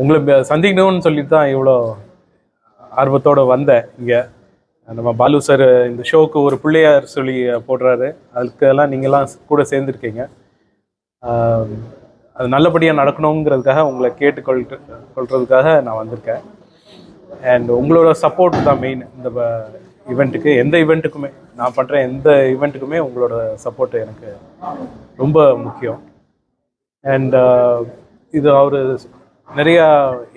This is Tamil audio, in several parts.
உங்களை சந்திக்கணும்னு சொல்லிட்டு தான் இவ்வளோ ஆர்வத்தோடு வந்தேன் இங்கே. நம்ம பாலு சார் இந்த ஷோவுக்கு ஒரு பிள்ளையார் சொல்லி போடுறாரு. அதுக்கெல்லாம் நீங்கள்லாம் கூட சேர்ந்துருக்கீங்க. அது நல்லபடியாக நடக்கணுங்கிறதுக்காக உங்களை கொள்றதுக்காக நான் வந்திருக்கேன். அண்ட் உங்களோட சப்போர்ட் தான் மெயின் இந்த ஈவெண்ட்டுக்கு. எந்த ஈவெண்ட்டுக்குமே நான் பண்ணுற எந்த ஈவெண்ட்டுக்குமே உங்களோட சப்போர்ட் எனக்கு ரொம்ப முக்கியம். அண்ட் இது அவர் நிறையா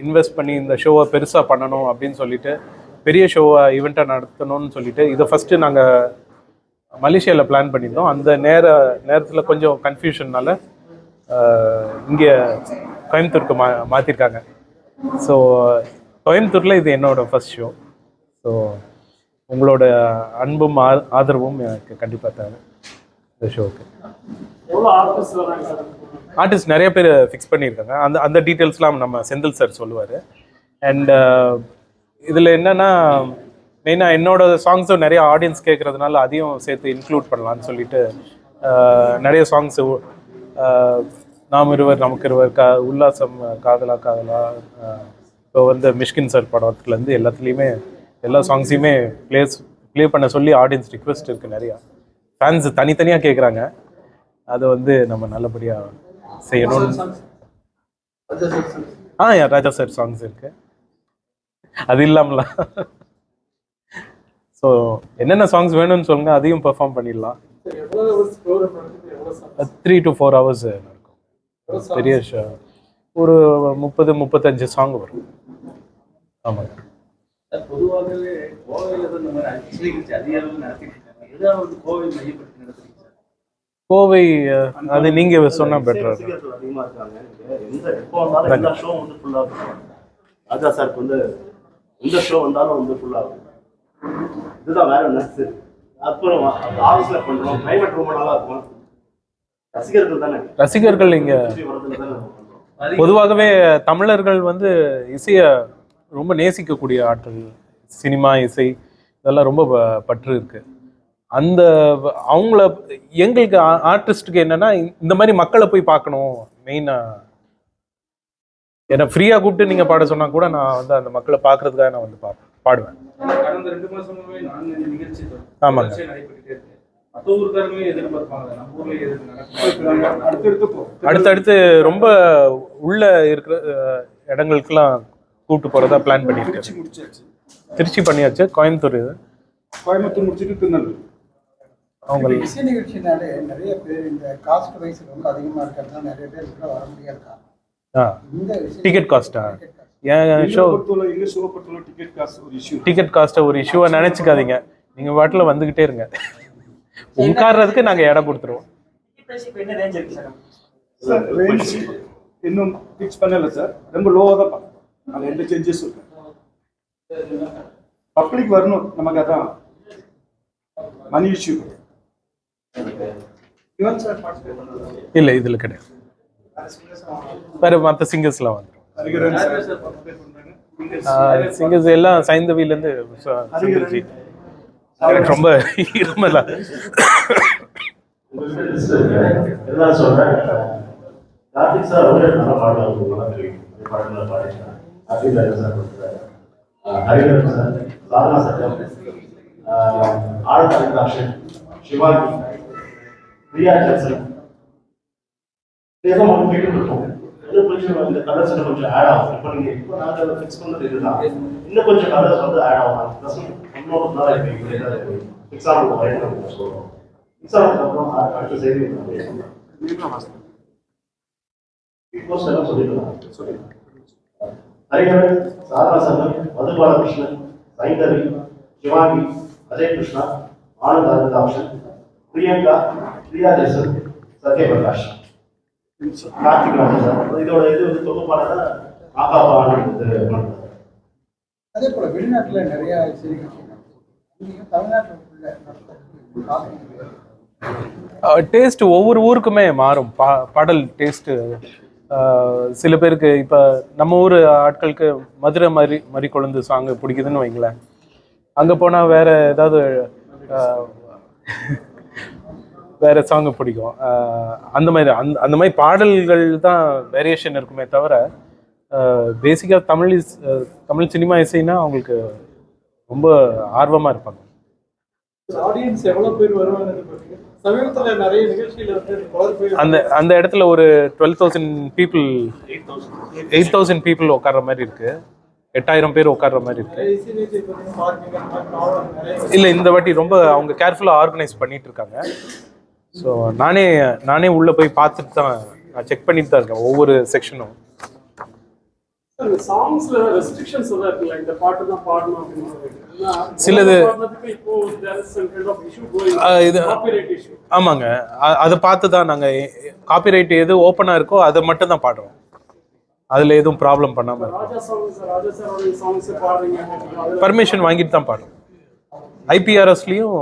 இன்வெஸ்ட் பண்ணி இந்த ஷோவை பெருசாக பண்ணணும் அப்படின்னு சொல்லிட்டு, பெரிய ஷோவை ஈவெண்ட்டாக நடத்தணும்னு சொல்லிட்டு இதை ஃபஸ்ட்டு நாங்கள் மலேசியாவில் பிளான் பண்ணியிருந்தோம். அந்த நேரத்தில் கொஞ்சம் கன்ஃபியூஷன்னால இங்கே கோயம்புத்தூருக்கு மாற்றிருக்காங்க. ஸோ கோயம்புத்தூரில் இது என்னோடய ஃபஸ்ட் ஷோ. ஸோ உங்களோட அன்பும் ஆதரவும் எனக்கு கண்டிப்பாக தேவை இந்த ஷோவுக்கு. ஆர்டிஸ்ட் நிறைய பேர் ஃபிக்ஸ் பண்ணியிருக்காங்க. அந்த டீட்டெயில்ஸ்லாம் நம்ம செந்தில் சார் சொல்லுவார். அண்ட் இதில் என்னென்னா மெயினாக என்னோட சாங்ஸும் நிறைய ஆடியன்ஸ் கேட்குறதுனால அதையும் சேர்த்து இன்க்ளூட் பண்ணலான்னு சொல்லிட்டு நிறைய சாங்ஸு நாம் இருவர் நமக்கு இருவர் உல்லாசம் காதலா காதலா, இப்போ மிஷ்கின் சார் படத்துலேருந்து எல்லாத்துலேயுமே எல்லா சாங்ஸையுமே ப்ளே பண்ண சொல்லி ஆடியன்ஸ் ரிக்வெஸ்ட் இருக்குது. நிறையா ஃபேன்ஸ் தனித்தனியாக கேட்குறாங்க. அதை நம்ம நல்லபடியாக செய்யணும். ராஜா சார் சாங்ஸ் இருக்கு. அது இல்லாமல ஸோ என்னென்ன சாங்ஸ் வேணும்னு சொல்லுங்க, அதையும் பெர்ஃபார்ம் பண்ணிடலாம். 3 to 4 hours நடக்கும். பெரிய ஷோ. ஒரு 30-35 சாங் வரும். ஆமாங்க. பொதுவாகவே கோவை அது நீங்க சொன்னா பெட்டரா. ராஜா சாருக்கு இந்த ஷோ வந்தாலும் ஃபுல்லா இதுதான் வேற நெக்ஸ்ட். அப்புறம் ஆஃபீஸ்ல பண்றோம், கிளைமேட் ரொம்ப நல்லா இருக்கும். ரசிகர்கள் தானே, ரசிகர்கள் இங்க பொதுவாகவே தமிழர்கள் இசைய ரொம்ப நேசிக்கக்கூடிய ஆட்கள். சினிமா இசை இதெல்லாம் ரொம்ப பற்று இருக்கு. அந்த அவங்கள எங்களுக்கு ஆர்டிஸ்ட்டுக்கு என்னன்னா இந்த மாதிரி மக்களை போய் பார்க்கணும். மெயினாக என்னை ஃப்ரீயாக கூப்பிட்டு நீங்கள் பாட சொன்னால் கூட நான் அந்த மக்களை பார்க்கறதுக்காக நான் பாடுவேன். கடந்த 2 மாசமாவே நான் நிகழ்ச்சி ஆமாங்க அடுத்தடுத்து ரொம்ப உள்ள இருக்கிற இடங்களுக்கெல்லாம் கூப்பிட்டு போகிறதா பிளான் பண்ணியிருக்கேன். திருச்சி பண்ணியாச்சு, கோயம்புத்தூர் முடிச்சுட்டு திருநெல்வேலி. அவங்க இசை நிகழ்ச்சினாலே நிறைய பேர் இந்த காஸ்ட் வைஸ் ரொம்ப அதிகமாக இருக்கிறதுனால நிறைய பேர் கூட வர முடியாது. டிக்கெட் காஸ்டா? டிக்கெட் காஸ்ட்டை ஒரு இஷ்யூவை நினைச்சுக்காதீங்க. நீங்க வாட்டில் வந்துகிட்டே இருங்க, உட்கார்றதுக்கு நாங்க இடம் கொடுத்துருவோம். இன்னும் ஃபிக்ஸ் பண்ணல சார், ரொம்ப லோவாக தான் பார்க்கணும். அதில் எந்த சேஞ்சஸ் இருக்கு. பப்ளிக் வரணும், நமக்கு அதான் மணி இஷ்யூ. இல்லை இதுல கிடையாது. வேற மற்ற சிங்கர்ஸ்லாம் வந்துடும். சிங்கர்ஸ் எல்லாம் சைந்தவிலேருந்து எனக்கு ரொம்ப இருமல எல்லாம் சொல்றேன். கார்த்திக் சார் அவரே நல்லா பாடுவாங்க. பாடல பாடினா அபிநயா சார் கொடுத்தாரு. ஹரிஹரன் சார், சாதனா சத்யம், ஆழ்தாக்ஷன், சிவாஜி, பிரியா ஜெர்சன் இதெல்லாம் நம்ம கேட்டு இருக்கோம். இது கொஞ்சம் இந்த கலர்ஸ் கொஞ்சம் ஆட் ஆகும். இப்போ நீங்க இப்போ நாங்கள் ஃபிக்ஸ் பண்ணது இதுதான். இன்னும் கொஞ்சம் கலர்ஸ் ஆட் ஆகும். இன்னொரு நாள் இப்போ எக்ஸாம்பிள் வரைக்கும் சொல்லுவோம். எக்ஸாம்பிள் அப்புறம் அடுத்த செய்தி இப்போ சொல்லிடலாம். ஹரிஹரன், சாதனா சங்கம், மதுபாலகிருஷ்ணன், சைந்தவி, சிவாங்கி, அஜய் கிருஷ்ணா, ஆனந்த் அனந்தாக்ஷன், பிரியங்கா, பிரியா ஜெசன், சத்யபிரகாஷ், கார்த்திக் ராமன். இதோட இது தொகுப்பாளர் அதே போல வெளிநாட்டில் நிறைய டேஸ்ட் ஒவ்வொரு ஊருக்குமே மாறும். பாடல் டேஸ்ட்டு சில பேருக்கு இப்போ நம்ம ஊர் ஆட்களுக்கு மதுரை மாதிரி கொழுந்து சாங்கு பிடிக்குதுன்னு வைங்களேன். அங்கே போனால் வேற ஏதாவது வேற சாங்கு பிடிக்கும். அந்த மாதிரி பாடல்கள் தான் வேரியேஷன் இருக்குமே தவிர பேசிக்காக தமிழ் சினிமா இசைன்னா அவங்களுக்கு ரொம்ப ஆர்வமாக இருப்பாங்க. ஆடியன்ஸ் எவ்வளவு பேர் வருவாங்கன்னு பாத்தீங்க. சமீபத்துல நிறைய நிகழ்ச்சியில வந்து பலர் போய் அந்த இடத்துல ஒரு 12,000 பீப்புள் 8,000 பீப்புள் உட்கார்ற மாதிரி இருக்கு. 8,000 பேர் உட்கார்ற மாதிரி இருக்கு. சினிஜி பத்தி பார்க்கிங் அந்த மாதிரி ப்ராப்ளம் நிறைய இல்லை, இந்த வாட்டி ரொம்ப அவங்க கேர்ஃபுல்லாக ஆர்கனைஸ் பண்ணிட்டு இருக்காங்க. ஸோ நானே உள்ளே போய் பார்த்துட்டு தான் நான் செக் பண்ணிட்டு தான் இருக்கேன் ஒவ்வொரு செக்ஷனும். சாங்ஸ்ல ரெஸ்ட்ரிக்ஷன்ஸ் எல்லாம் இருக்குல்ல, இந்த பாட்டு தான் பாடணும் அப்படின்னு சிலது இப்போ there is some kind of issue going இது copyright issue. ஆமாங்க, அதை பார்த்து தான் நாங்கள் காப்பிரைட் எது ஓப்பனாக இருக்கோ அதை மட்டும் தான் பாடுறோம். அதில் எதுவும் ப்ராப்ளம் பண்ணாமல் இருக்கும். ராஜா சாரோட சாங்ஸ் பாடுறீங்க, பர்மிஷன் வாங்கிட்டு தான் பாடுறோம். ஐபிஆர்எஸ்லேயும்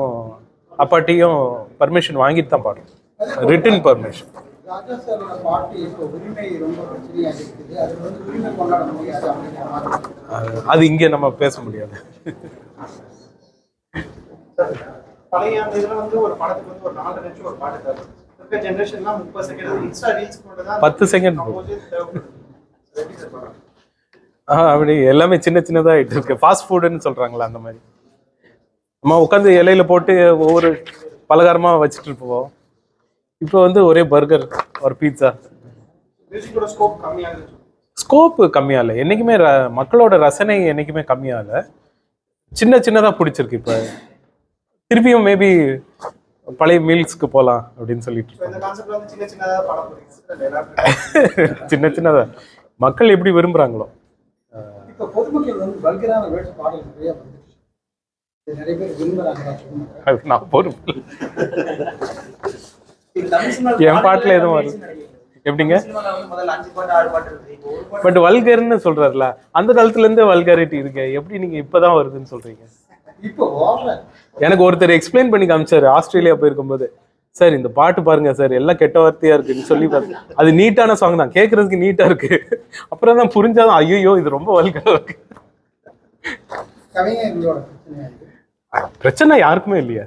அப்பாட்டியும் பர்மிஷன் வாங்கிட்டு தான் பாடுறோம், ரிட்டன் பர்மிஷன். ராஜா சாரோட பாட்டு இப்போ உரிமை ரொம்ப பிரச்சனையாக இருக்குது. அது வந்து உரிமை கொண்டாட முடியாது அப்படிங்கிற மாதிரி. அது இங்கே நம்ம பேச முடியாது. பழைய அந்த இதுல வந்து ஒரு படத்துக்கு வந்து ஒரு 4 நிமிஷம் ஒரு பாட்டு தரும். இருக்க ஜெனரேஷன்லாம் 30 செகண்ட் இன்ஸ்டா ரீல்ஸ் போட்டு தான் 10 செகண்ட் அப்படி எல்லாமே சின்னதாக ஆகிட்டு இருக்கு. ஃபாஸ்ட் ஃபுட்டுன்னு சொல்கிறாங்களா அந்த மாதிரி. நம்ம உட்காந்து இலையில போட்டு ஒவ்வொரு பலகாரமாக வச்சுட்டு இருப்போம். இப்போ வந்து ஒரே பர்கர் ஒரு பீட்சா. மியூசிக்கோட ஸ்கோப் கம்மியாகுது. ஸ்கோப்பு கம்மியாகல, என்றைக்குமே மக்களோட ரசனை என்றைக்குமே கம்மியாகல. சின்னதாக பிடிச்சிருக்கு. இப்போ திருப்பியும் மேபி பழைய மீல்ஸ்க்கு போகலாம் அப்படின்னு சொல்லிட்டு இந்த கான்செப்ட்ல வந்து சின்னதா படம் போறீங்க. சின்னதாக மக்கள் எப்படி விரும்புகிறாங்களோ. இப்போ பொதுமக்கள் வந்து வல்கரான வேர்ட்ஸ் பாடல் நிறைய வந்துருச்சு. இது நிறைய பேர் விரும்புகிறாங்க. நான் பொறுப்பு என் பாட்டுல எதுவும் வரும் எப்படிங்க? முதல்ல 5 பாட்டு 6 பாட்டு இருக்கு. இப்போ ஒரு பாட்டு பட் வல்கர்னு சொல்றாருல, அந்த காலத்துல இருந்தே வல்காரிட்டி இருக்கு. எப்படி நீங்க இப்பதான் வருதுன்னு சொல்றீங்க? இப்போ ஓடுற எனக்கு ஒருத்தர் எக்ஸ்பிளைன் பண்ணி காமிச்சாரு ஆஸ்திரேலியா போயிருக்கும்போது. சார் இந்த பாட்டு பாருங்க சார், எல்லாம் கெட்ட வார்த்தையா இருக்குன்னு சொல்லி அது நீட்டான சாங் தான், கேட்கறதுக்கு நீட்டா இருக்கு. அப்புறம் தான் புரிஞ்சாதான் ஐயோ இது ரொம்ப வல்கரா இருக்கு. கவிஞர்களோட பிரச்சனையா இருக்கு. பிரச்சனை யாருக்குமே இல்லையா?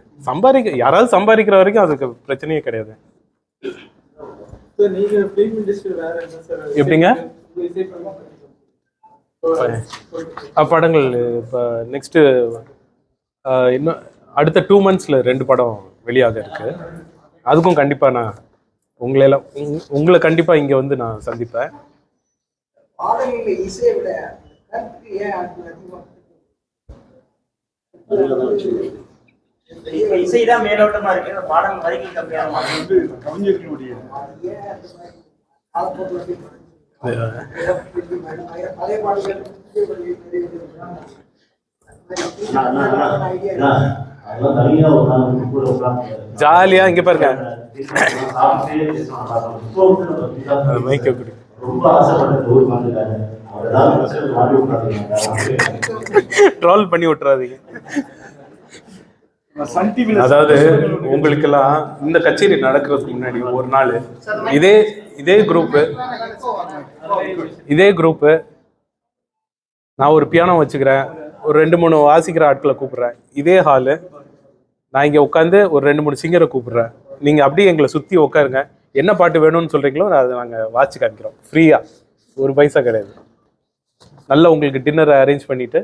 யாராவது சம்பாதிக்கிற வரைக்கும் அதுக்கு பிரச்சனையே கிடையாது. நீங்க ஃபிலிம் இண்டஸ்ட்ரி வேற என்ன சார்? எப்படிங்க? படங்கள் இப்போ நெக்ஸ்ட் இன்னும் அடுத்த 2 monthsல 2 படம் வெளியாக இருக்கு. அதுக்கும் கண்டிப்பா நான் உங்களை கண்டிப்பா இங்க வந்து நான் சந்திப்பேன். பாடல்கள் இசையை விட கருத்துக்கு ஏன் அதிகமா இசைதான் மேலோட்டமா இருக்கு, பாடல் வரிகள் கம்மியாக கவிஞர்களுடைய பழைய பாடல்கள் அதெல்லாம் தனியா ஒரு நாள் கூட உட்கார்ந்து ஜாலியா இங்க பாருங்க மைக்க குடி. ரொம்ப ஆசைப்பட்ட ஊர் வந்துட்டாங்க. அவர்தான் மாட்டி விட்டாங்க, ட்ரோல் பண்ணி விட்டுறாதீங்க. அதாவது உங்களுக்கெல்லாம் இந்த கச்சேரி நடக்கிறதுக்கு முன்னாடி ஒரு நாள் இதே குரூப்பு நான் ஒரு பியானோ வச்சுக்கிறேன், ஒரு 2-3 வாசிக்கிற ஆட்களை கூப்பிடுறேன், இதே ஹாலு நான் இங்கே உட்காந்து ஒரு 2-3 சிங்கரை கூப்பிடுறேன். நீங்கள் அப்படியே எங்களை சுற்றி உட்காருங்க, என்ன பாட்டு வேணும்னு சொல்கிறீங்களோ அதை நாங்கள் வாட்சி காமிக்கிறோம் ஃப்ரீயாக, ஒரு பைசா கிடையாது. நல்லா உங்களுக்கு டின்னரை அரேஞ்ச் பண்ணிவிட்டு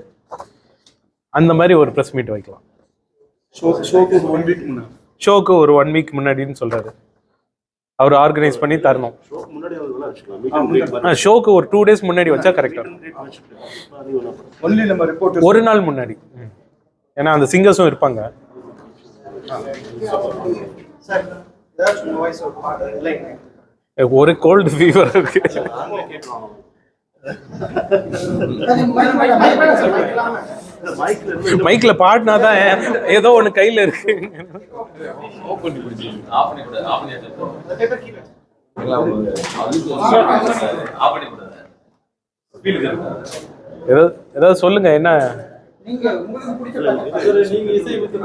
அந்த மாதிரி ஒரு ப்ரெஸ் மீட் வைக்கலாம். ஷோக்கு ஒரு 1 week முன்னாடின்னு சொல்கிறாரு அவர் ஆர்கனைஸ் பண்ணி தரணும். ஷோக்கு ஒரு 2 days முன்னாடி வச்சா கரெக்டாக, ஒரு நாள் முன்னாடி. ஏன்னா அந்த சிங்கர்ஸும் இருப்பாங்க. ஒரு கோல்டு ஃபீவர் இருக்கு. மைக்ல பாடினாதான் ஏதோ ஒண்ணு கையில இருக்கு. ஏதாவது சொல்லுங்க. என்ன நீங்க உங்களுக்கு பிடிச்ச நீங்க இசை வித்து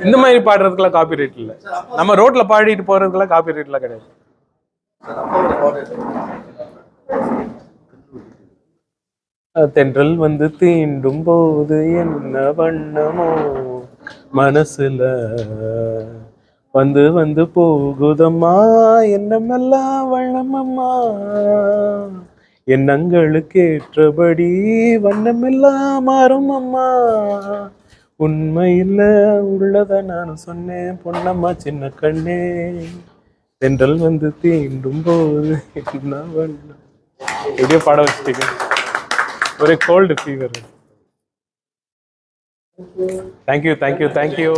இந்த மாதிரி பாடுறதுக்குலாம் காப்பி ரைட் இல்லை. நம்ம ரோட்ல பாடிட்டு போறதுக்குலாம் காப்பி ரைட்லாம் கிடையாது. தென்றல் வந்து தீண்டும் போது என்ன வண்ணமோ மனசுல வந்து வந்து போகுதம்மா எண்ணமெல்லாம் வண்ணமம்மா, எண்ணங்களுக்கு ஏற்றபடி வண்ணமெல்லாம் மாறும் அம்மா. உண்மையில் உள்ளத நான் சொன்னேன் பொன்னம்மா சின்ன கண்ணே, தென்றல் வந்து தீண்டும் போது என்ன வண்ணம். எப்படியோ பாட வச்சுட்டீங்க. ஒரே gold fever. Thank you thank you thank you.